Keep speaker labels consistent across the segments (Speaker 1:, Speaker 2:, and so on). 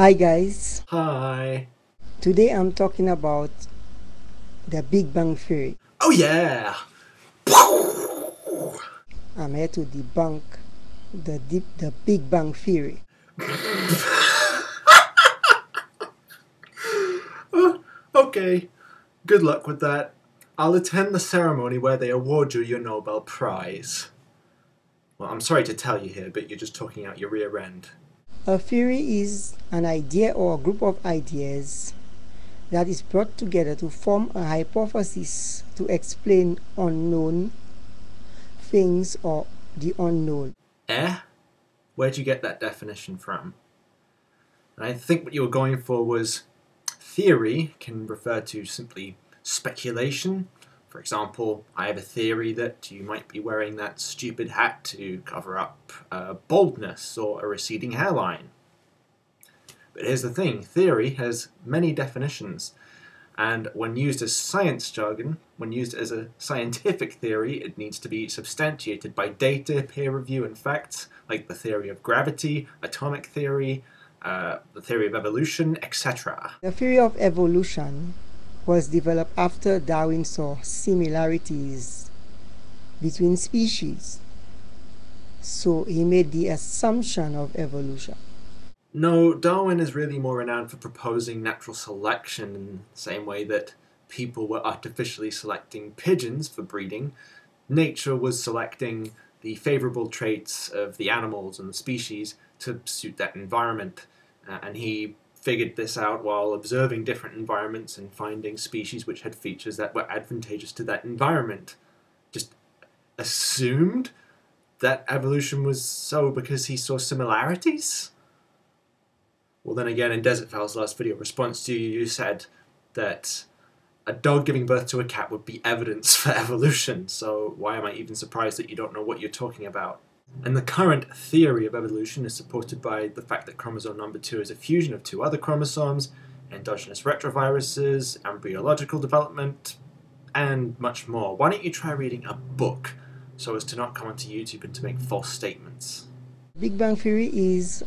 Speaker 1: Hi guys,
Speaker 2: Hi.
Speaker 1: today I'm talking about the Big Bang Theory.
Speaker 2: Oh yeah!
Speaker 1: I'm here to debunk the Big Bang Theory.
Speaker 2: Okay, good luck with that. I'll attend the ceremony where they award you your Nobel Prize. Well, I'm sorry to tell you here, but you're just talking out your rear end.
Speaker 1: A theory is an idea or a group of ideas that is brought together to form a hypothesis to explain unknown things or the unknown.
Speaker 2: Eh? Where'd you get that definition from? And I think what you were going for was theory can refer to simply speculation. For example, I have a theory that you might be wearing that stupid hat to cover up baldness or a receding hairline. But here's the thing, theory has many definitions, and when used as science jargon, when used as a scientific theory, it needs to be substantiated by data, peer review, and facts, like the theory of gravity, atomic theory, the theory of evolution, etc.
Speaker 1: The theory of evolution was developed after Darwin saw similarities between species. So he made the assumption of evolution.
Speaker 2: No, Darwin is really more renowned for proposing natural selection in the same way that people were artificially selecting pigeons for breeding. Nature was selecting the favorable traits of the animals and the species to suit that environment. And he figured this out while observing different environments and finding species which had features that were advantageous to that environment. Just assumed that evolution was so because he saw similarities? Well, then again, in Desert File's last video response to you, you said that a dog giving birth to a cat would be evidence for evolution, so why am I even surprised that you don't know what you're talking about? And the current theory of evolution is supported by the fact that chromosome number 2 is a fusion of 2 other chromosomes, endogenous retroviruses, embryological development, and much more. Why don't you try reading a book so as to not come onto YouTube and to make false statements?
Speaker 1: Big Bang Theory is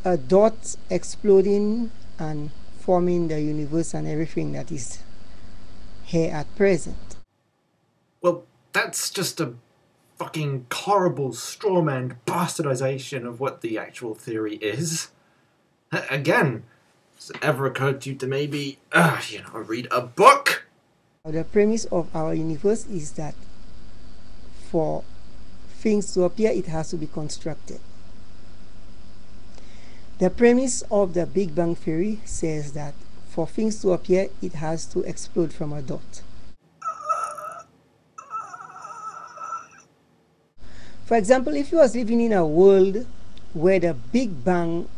Speaker 1: a dot exploding and forming the universe and everything that is here at present.
Speaker 2: Well, that's just a fucking horrible strawman bastardization of what the actual theory is. Again, has it ever occurred to you to maybe, read a book?
Speaker 1: The premise of our universe is that for things to appear, it has to be constructed. The premise of the Big Bang Theory says that for things to appear, it has to explode from a dot. For example, if you was living in a world where the Big Bang,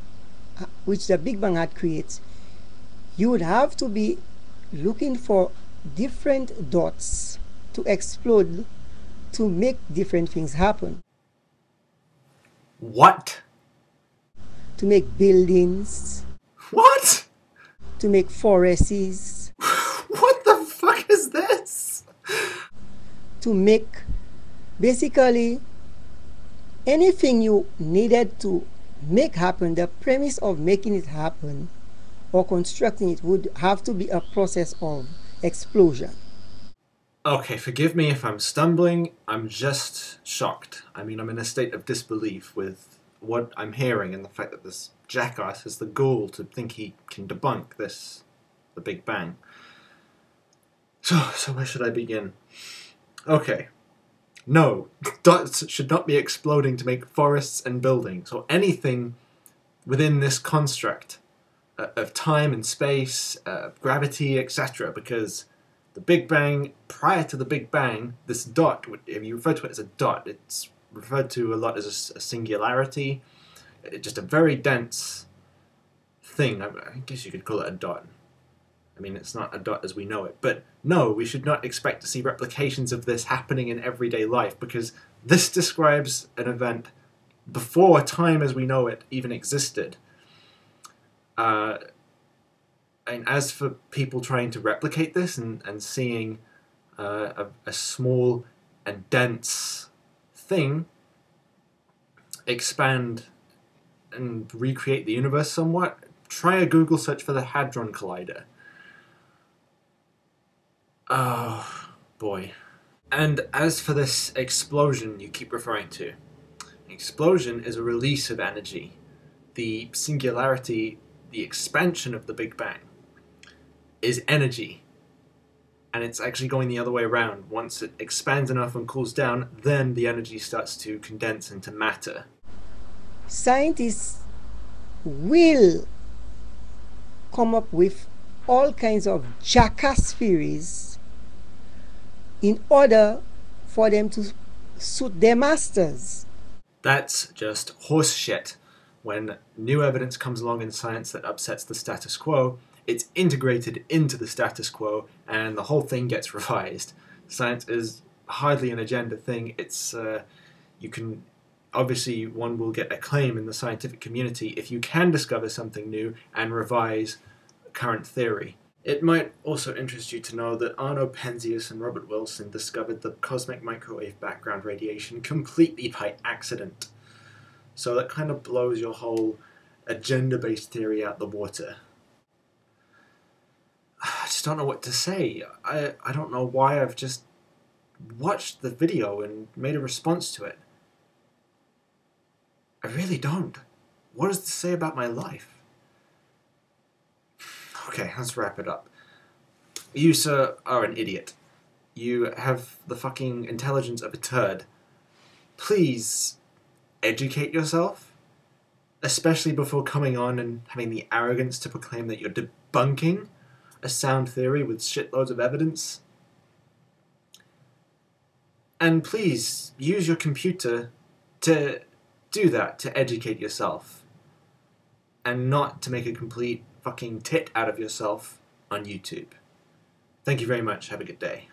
Speaker 1: which the Big Bang had created, you would have to be looking for different dots to explode to make different things happen.
Speaker 2: What?
Speaker 1: To make buildings,
Speaker 2: What?
Speaker 1: to make forests,
Speaker 2: What the fuck is this?
Speaker 1: to make basically anything you needed to make happen. The premise of making it happen or constructing it would have to be a process of explosion.
Speaker 2: Okay, forgive me if I'm stumbling. I'm just shocked. I mean, I'm in a state of disbelief with what I'm hearing and the fact that this jackass has the gall to think he can debunk this, the Big Bang. So where should I begin? Okay. No, dots should not be exploding to make forests and buildings, or anything within this construct of time and space, gravity, etc., because the Big Bang, prior to the Big Bang, this dot, if you refer to it as a dot, it's referred to a lot as a singularity. It's just a very dense thing. I guess you could call it a dot. I mean, it's not a dot as we know it. But no, we should not expect to see replications of this happening in everyday life, because this describes an event before time as we know it even existed. And as for people trying to replicate this and seeing a small and dense thing expand and recreate the universe somewhat, try a Google search for the Hadron Collider. Oh, boy. And as for this explosion you keep referring to, an explosion is a release of energy. The singularity, the expansion of the Big Bang, is energy. And it's actually going the other way around. Once it expands enough and cools down, then the energy starts to condense into matter.
Speaker 1: Scientists will come up with all kinds of jackass theories in order for them to suit their masters.
Speaker 2: That's just horse shit. When new evidence comes along in science that upsets the status quo, it's integrated into the status quo and the whole thing gets revised. Science is hardly an agenda thing. It's you can obviously one will get acclaim in the scientific community if you can discover something new and revise current theory. It might also interest you to know that Arno Penzias and Robert Wilson discovered the cosmic microwave background radiation completely by accident. So that kind of blows your whole agenda-based theory out the water. I just don't know what to say. I don't know why I've just watched the video and made a response to it. I really don't. What does this say about my life? Okay, let's wrap it up. You, sir, are an idiot. You have the fucking intelligence of a turd. Please educate yourself, especially before coming on and having the arrogance to proclaim that you're debunking a sound theory with shitloads of evidence. And please use your computer to do that, to educate yourself, and not to make a complete fucking tit out of yourself on YouTube. Thank you very much. Have a good day.